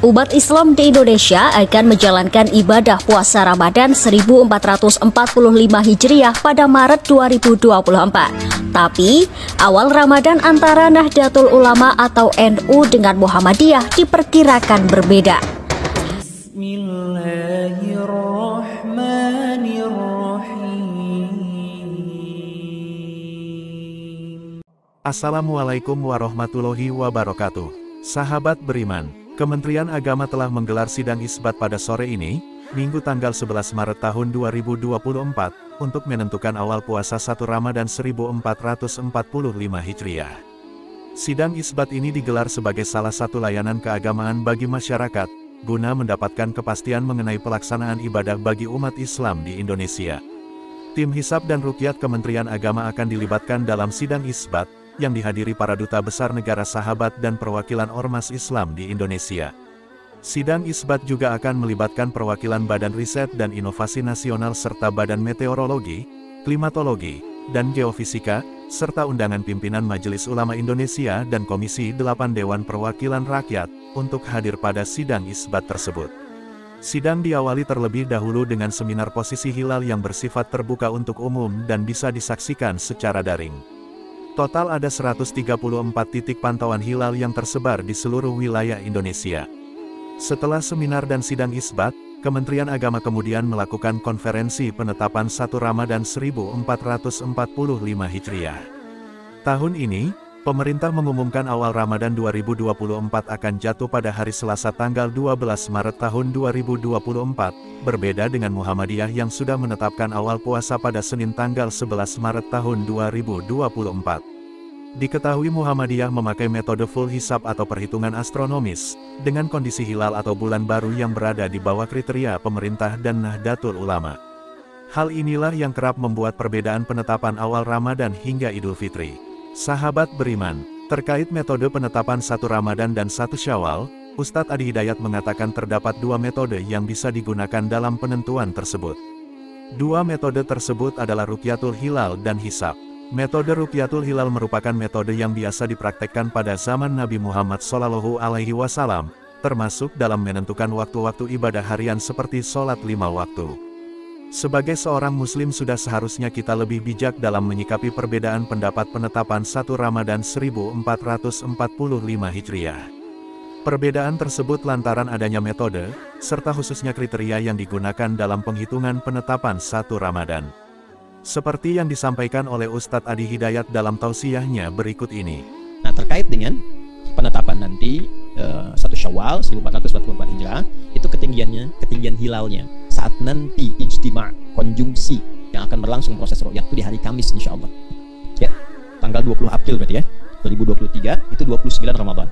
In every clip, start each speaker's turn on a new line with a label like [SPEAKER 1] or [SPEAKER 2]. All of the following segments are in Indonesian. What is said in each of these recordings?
[SPEAKER 1] Umat Islam di Indonesia akan menjalankan ibadah puasa Ramadan 1445 Hijriah pada Maret 2024. Tapi, awal Ramadan antara Nahdlatul Ulama atau NU dengan Muhammadiyah diperkirakan berbeda.
[SPEAKER 2] Assalamualaikum warahmatullahi wabarakatuh. Sahabat beriman, Kementerian Agama telah menggelar sidang isbat pada sore ini, Minggu tanggal 11 Maret tahun 2024, untuk menentukan awal puasa 1 Ramadan 1445 Hijriah. Sidang isbat ini digelar sebagai salah satu layanan keagamaan bagi masyarakat, guna mendapatkan kepastian mengenai pelaksanaan ibadah bagi umat Islam di Indonesia. Tim Hisab dan Ruqyat Kementerian Agama akan dilibatkan dalam sidang isbat, yang dihadiri para duta besar negara sahabat dan perwakilan ormas Islam di Indonesia. Sidang isbat juga akan melibatkan perwakilan Badan Riset dan Inovasi Nasional serta Badan Meteorologi, Klimatologi, dan Geofisika, serta undangan pimpinan Majelis Ulama Indonesia dan Komisi 8 Dewan Perwakilan Rakyat, untuk hadir pada sidang isbat tersebut. Sidang diawali terlebih dahulu dengan seminar posisi hilal yang bersifat terbuka untuk umum dan bisa disaksikan secara daring. Total ada 134 titik pantauan hilal yang tersebar di seluruh wilayah Indonesia. Setelah seminar dan sidang isbat, Kementerian Agama kemudian melakukan konferensi penetapan 1 Ramadan 1445 Hijriah. Tahun ini, pemerintah mengumumkan awal Ramadan 2024 akan jatuh pada hari Selasa tanggal 12 Maret tahun 2024, berbeda dengan Muhammadiyah yang sudah menetapkan awal puasa pada Senin tanggal 11 Maret tahun 2024. Diketahui Muhammadiyah memakai metode full hisab atau perhitungan astronomis, dengan kondisi hilal atau bulan baru yang berada di bawah kriteria pemerintah dan Nahdlatul Ulama. Hal inilah yang kerap membuat perbedaan penetapan awal Ramadan hingga Idul Fitri. Sahabat beriman, terkait metode penetapan 1 Ramadan dan 1 Syawal, Ustadz Adi Hidayat mengatakan terdapat 2 metode yang bisa digunakan dalam penentuan tersebut. 2 metode tersebut adalah Ruqyatul Hilal dan Hisab. Metode Ruqyatul Hilal merupakan metode yang biasa dipraktekkan pada zaman Nabi Muhammad SAW, termasuk dalam menentukan waktu-waktu ibadah harian seperti sholat 5 waktu. Sebagai seorang muslim sudah seharusnya kita lebih bijak dalam menyikapi perbedaan pendapat penetapan 1 Ramadan 1445 Hijriah. Perbedaan tersebut lantaran adanya metode, serta khususnya kriteria yang digunakan dalam penghitungan penetapan 1 Ramadan. Seperti yang disampaikan oleh Ustadz Adi Hidayat dalam tausiyahnya berikut ini.
[SPEAKER 3] Nah, terkait dengan penetapan nanti 1 Syawal 1444 Hijrah, itu ketinggian hilalnya saat nanti ijtima' konjungsi yang akan berlangsung proses ru'yat itu di hari Kamis insya Allah. Ya, tanggal 20 April berarti ya, 2023 itu 29 Ramadan.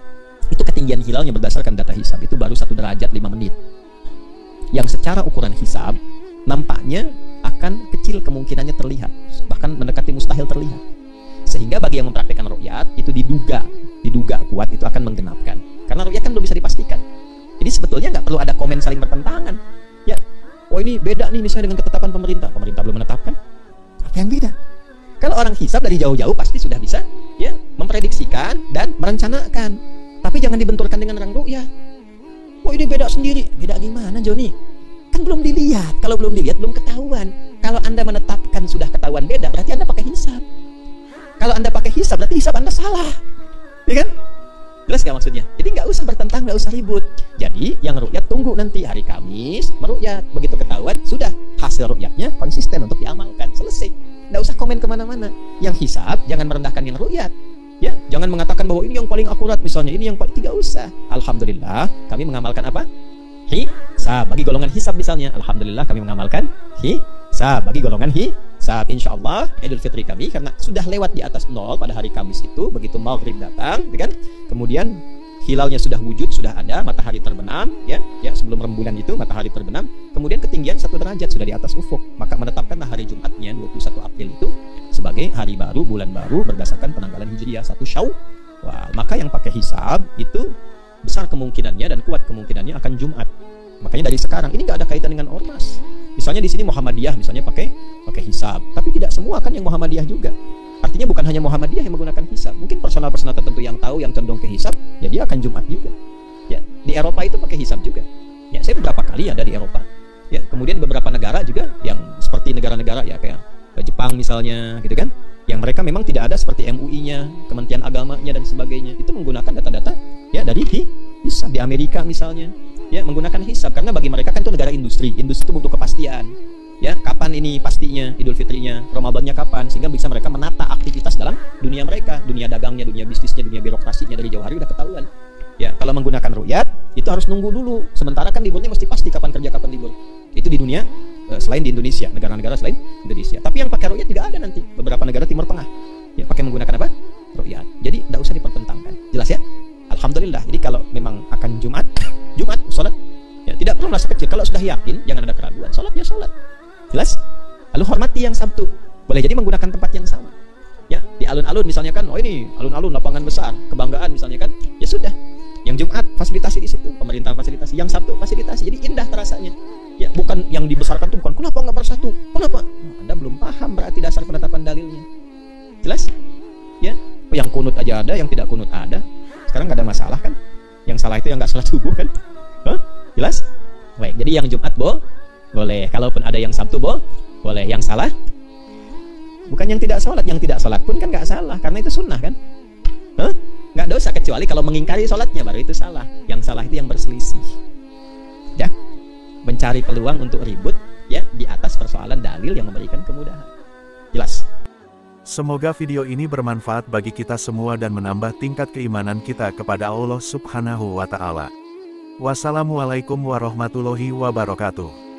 [SPEAKER 3] Itu ketinggian hilalnya berdasarkan data hisab itu baru 1 derajat 5 menit. Yang secara ukuran hisab nampaknya akan kecil kemungkinannya terlihat, bahkan mendekati mustahil terlihat. Sehingga bagi yang mempraktikkan ru'yat itu diduga kuat itu akan menggenapkan. Karena ru'yat kan belum bisa dipastikan. Jadi sebetulnya nggak perlu ada komen saling bertentangan. Ya, oh ini beda nih misalnya dengan ketetapan pemerintah. Pemerintah belum menetapkan. Apa yang beda? Kalau orang hisab dari jauh-jauh pasti sudah bisa ya memprediksikan dan merencanakan. Tapi jangan dibenturkan dengan orang ru'yat. Oh ini beda sendiri. Beda gimana Joni? Kan belum dilihat. Kalau belum dilihat belum ketahuan. Kalau Anda menetapkan sudah ketahuan beda, berarti Anda pakai hisab. Kalau Anda pakai hisab, berarti hisab Anda salah. Ya kan? Jelas nggak maksudnya? Jadi nggak usah bertentang, nggak usah ribut. Jadi yang ru'yat tunggu nanti hari Kamis meru'yat. Begitu ketahuan, sudah hasil ru'yatnya konsisten untuk diamalkan. Selesai. Nggak usah komen kemana-mana. Yang hisab jangan merendahkan yang ru'yat. Ya, jangan mengatakan bahwa ini yang paling akurat misalnya, ini yang paling, tidak usah. Alhamdulillah, kami mengamalkan apa? Hisab. Bagi golongan hisab misalnya, alhamdulillah kami mengamalkan hisab. Bagi golongan hisab, insya Allah Idul Fitri kami karena sudah lewat di atas 0 pada hari Kamis itu, begitu maghrib datang, kan? Kemudian hilalnya sudah wujud, sudah ada, matahari terbenam, ya sebelum rembulan itu matahari terbenam, kemudian ketinggian 1 derajat sudah di atas ufuk, maka menetapkanlah hari Jumatnya 21 April itu sebagai hari baru, bulan baru berdasarkan penanggalan Hijriah 1 Syawal. Maka yang pakai hisab itu besar kemungkinannya dan kuat kemungkinannya akan Jumat. Makanya dari sekarang ini nggak ada kaitan dengan ormas. Misalnya di sini Muhammadiyah misalnya pakai hisab, tapi tidak semua kan yang Muhammadiyah juga. Artinya bukan hanya Muhammadiyah yang menggunakan hisab. Mungkin personal-personal tertentu yang tahu, yang condong ke hisab, ya dia akan Jumat juga. Ya, Di Eropa itu pakai hisab juga. Ya, saya beberapa kali ada di Eropa. Ya, kemudian beberapa negara juga yang seperti negara-negara ya kayak Jepang misalnya, gitu kan? Yang mereka memang tidak ada seperti MUI-nya, Kementerian Agamanya dan sebagainya. Itu menggunakan data-data ya dari hisab. Di Amerika misalnya, ya menggunakan hisab karena bagi mereka kan itu negara industri. Industri itu butuh kepastian. Ya, kapan ini pastinya Idul Fitrinya, Ramadannya kapan, sehingga bisa mereka menata aktivitas dalam dunia mereka, dunia dagangnya, dunia bisnisnya, dunia birokrasinya dari jauh hari udah ketahuan. Ya, kalau menggunakan ru'yat itu harus nunggu dulu. Sementara kan liburnya mesti pasti kapan kerja kapan libur. Itu di dunia selain di Indonesia, negara-negara selain Indonesia. Tapi yang pakai ru'yat juga ada nanti. Beberapa negara Timur Tengah ya pakai menggunakan apa? Ru'yat. Jadi tidak usah dipertentangkan. Jelas ya? Alhamdulillah. Jadi kalau memang akan Jumat sholat ya tidak perlu merasa kecil. Kalau sudah yakin jangan ada keraguan. Sholat ya sholat. Jelas? Lalu hormati yang Sabtu. Boleh jadi menggunakan tempat yang sama. Ya, di alun-alun misalnya kan, oh ini alun-alun lapangan besar, kebanggaan misalnya kan. Ya sudah. Yang Jumat fasilitasi di situ, pemerintah fasilitasi. Yang Sabtu fasilitasi. Jadi indah terasanya. Ya, bukan yang dibesarkan tuh bukan kenapa nggak bersatu? Kenapa? Anda belum paham berarti dasar penetapan dalilnya. Jelas? Ya, yang kunut aja ada, yang tidak kunut ada. Sekarang nggak ada masalah kan? Yang salah itu yang nggak sholat subuh kan? Hah? Jelas? Baik, jadi yang Jumat boleh. Kalaupun ada yang Sabtu boleh. Yang salah? Bukan yang tidak sholat pun kan nggak salah karena itu sunnah kan? Hah? Nggak dosa kecuali kalau mengingkari sholatnya baru itu salah. Yang salah itu yang berselisih. Ya, mencari peluang untuk ribut ya di atas persoalan dalil yang memberikan kemudahan. Jelas?
[SPEAKER 2] Semoga video ini bermanfaat bagi kita semua dan menambah tingkat keimanan kita kepada Allah Subhanahu wa Ta'ala. Wassalamualaikum warahmatullahi wabarakatuh.